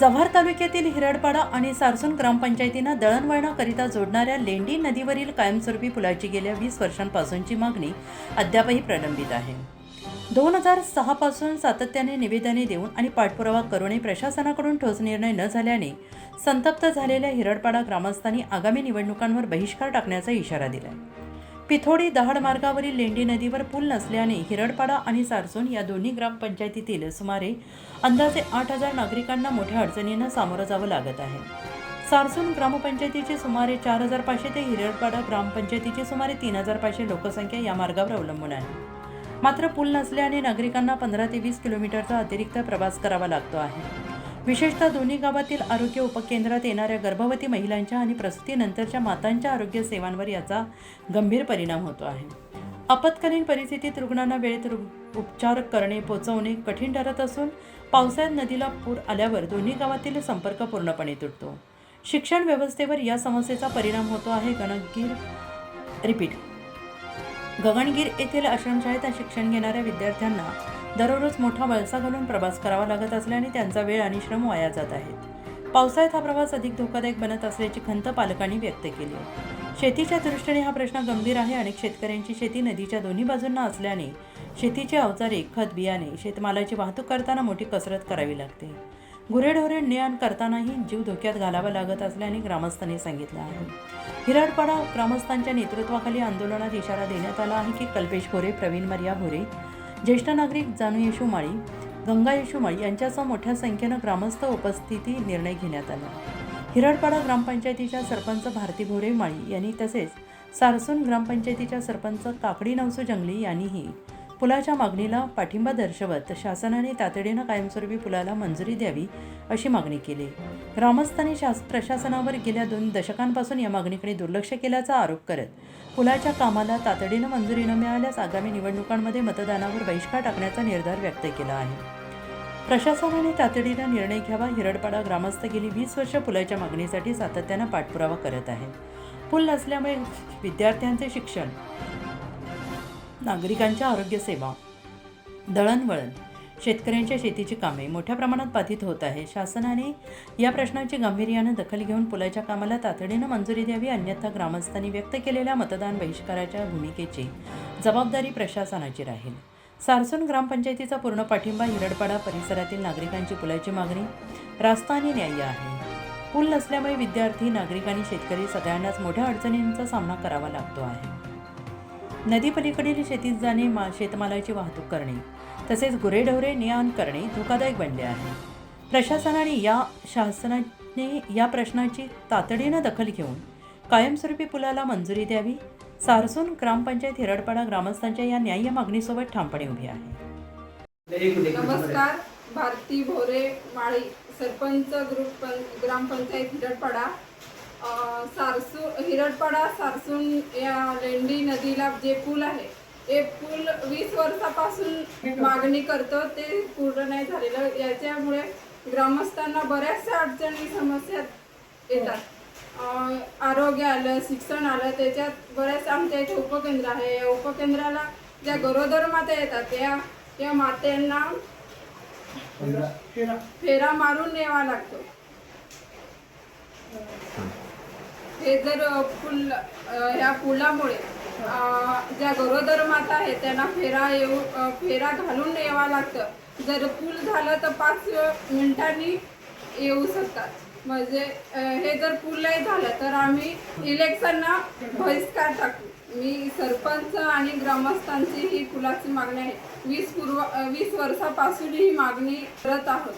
जव्हार तालुक्यातील हिरडपाडा आणि सारसून ग्रामपंचायतींना दळणवळणाकरिता जोडणाऱ्या लेंडी नदीवरील कायमस्वरूपी पुलाची गेल्या 20 वर्षांपासूनची मागणी अद्यापही प्रलंबित आहे. 2006 पासून सातत्याने निवेदने देऊन आणि पाठपुरावा करूनही प्रशासनाकडून ठोस निर्णय न झाल्याने संतप्त झालेल्या हिरडपाडा ग्रामस्थांनी आगामी निवडणुकांवर बहिष्कार टाकण्याचा इशारा दिला. पिथोडी दहाड मार्गावरील लेंडी नदीवर पूल नसल्याने हिरडपाडा आणि सारसून या दोन्ही ग्रामपंचायतीतील सुमारे अंदाजे 8,000 नागरिकांना मोठ्या अडचणींना सामोरं जावं लागत आहे. सारसून ग्रामपंचायतीची सुमारे 4,500 ते हिरडपाडा ग्रामपंचायतीची सुमारे 3,500 लोकसंख्या या मार्गावर अवलंबून आहे. मात्र पूल नसल्याने नागरिकांना 15 ते 20 किलोमीटरचा अतिरिक्त प्रवास करावा लागतो आहे. विशेषतः दोन्ही गावातील आरोग्य उपकेंद्रात येणाऱ्या गर्भवती महिलांच्या आणि प्रसूतीनंतरच्या मातांच्या आरोग्य सेवांवर याचा गंभीर परिणाम होतो आहे. आपत्कालीन परिस्थितीत रुग्णांना वेळेत उपचार पोहोचवणे कठीण ठरत असून पावसाळ्यात नदीला पूर आल्यावर दोन्ही गावातील संपर्क पूर्णपणे तुटतो. शिक्षण व्यवस्थेवर या समस्येचा परिणाम होतो आहे. गगनगीर येथील आश्रमशाळेत शिक्षण घेणाऱ्या विद्यार्थ्यांना दररोज मोठा वळसा घालून प्रवास करावा लागत असल्याने त्यांचा वेळ आणि श्रम वाया जात आहेत. पावसाळ्यात हा प्रवास अधिक धोकादायक बनत असल्याची खंत पालकांनी व्यक्त केली. शेतीच्या दृष्टीने हा प्रश्न गंभीर आहे. अनेक शेतकऱ्यांची शेती नदीच्या दोन्ही बाजूंना असल्याने शेतीची अवजारे, खत, बियाणे, शेतमालाची वाहतूक करताना मोठी कसरत करावी लागते. गुरेढोरे ने-आण करतानाही जीव धोक्यात घालावा लागत असल्याने ग्रामस्थांनी सांगितलं आहे. हिरडपाडा ग्रामस्थांच्या नेतृत्वाखाली आंदोलनात इशारा देण्यात आला आहे की कल्पेश भोरे, प्रवीण मर्या भोरे, ज्येष्ठ नागरिक जानू येशू माळी, गंगा येशू माळी यांच्यासह मोठ्या संख्येनं ग्रामस्थ उपस्थिती निर्णय घेण्यात आला. हिरडपाडा ग्रामपंचायतीच्या सरपंच भारती भोरे माळी यांनी तसेच सारसून ग्रामपंचायतीच्या सरपंच काकडी नवसू जंगली यांनीही पुलाच्या मागणीला पाठिंबा दर्शवत शासनाने तातडीनं कायमस्वरूपी पुलाला मंजुरी द्यावी अशी मागणी केली. ग्रामस्थांनी प्रशासनावर गेल्या 2 दशकांपासून या मागणीकडे दुर्लक्ष केल्याचा आरोप करत पुलाच्या कामाला तातडीनं मंजुरी न मिळाल्यास आगामी निवडणुकांमध्ये मतदानावर बहिष्कार टाकण्याचा निर्धार व्यक्त केला आहे. प्रशासनाने तातडीनं निर्णय घ्यावा. हिरडपाडा ग्रामस्थ गेली 20 वर्ष पुलाच्या मागणीसाठी सातत्यानं पाठपुरावा करत आहे. पूल नसल्यामुळे विद्यार्थ्यांचे शिक्षण, नागरिकांच्या आरोग्य सेवा, दळणवळण, शेतकऱ्यांच्या शेतीची कामे मोठ्या प्रमाणात बाधित होत आहे. शासनाने या प्रश्नाची गांभीर्यानं दखल घेऊन पुलाच्या कामाला तातडीनं मंजुरी द्यावी, अन्यथा ग्रामस्थांनी व्यक्त केलेल्या मतदान बहिष्काराच्या भूमिकेची जबाबदारी प्रशासनाची राहील. सारसून ग्रामपंचायतीचा पूर्ण पाठिंबा. हिरडपाडा परिसरातील नागरिकांची पुलाची मागणी रास्त आणि न्याय्य आहे. पूल नसल्यामुळे विद्यार्थी, नागरिक आणि शेतकरी सगळ्यांनाच मोठ्या अडचणींचा सामना करावा लागतो आहे. नदीपलीकडील शेतीत जाणे, शेतमालाची वाहतूक करणे तसेच गुरेढोरे ने-आण करणे धोकादायक बनले आहे. शासनाने या प्रश्नाची तातडीनं दखल घेऊन कायमस्वरूपी पुलाला मंजुरी द्यावी. सारसून ग्रामपंचायत हिरडपाडा ग्रामस्थांच्या या न्याय्य मागणीसोबत ठामपणे उभी आहे. नमस्कार. भारती भोरे माळी, सरपंच ग्रामपंचायत हिरडपाडा. हिरडपाडा सारसून या लेंडी नदीला जे पूल आहे ते पूल 20 वर्षापासून मागणी करतो, ते पूर्ण नाही झालेलं. याच्यामुळे ग्रामस्थांना बऱ्याचशा अडचणी समस्या येतात. आरोग्य आलं, शिक्षण आलं, त्याच्यात बऱ्याच आमच्या इथे उपकेंद्र आहे. या उपकेंद्राला ज्या गरोदर माता येतात त्या मातेंना फेरा मारून न्यावा लागतो. हे जर ह्या पुलामुळे ज्या गरोदर माता आहेत त्यांना फेरा घालून यावा लागतं. जर पूल झालं तर 5 मिनिटांनी येऊ शकतात. म्हणजे हे जर पूल नाही झालं तर आम्ही इलेक्शनला बहिष्कार टाकू. मी सरपंच आणि ग्रामस्थांची ही पुलाची मागणी आहे. 20 वर्षापासून ही मागणी करत आहोत.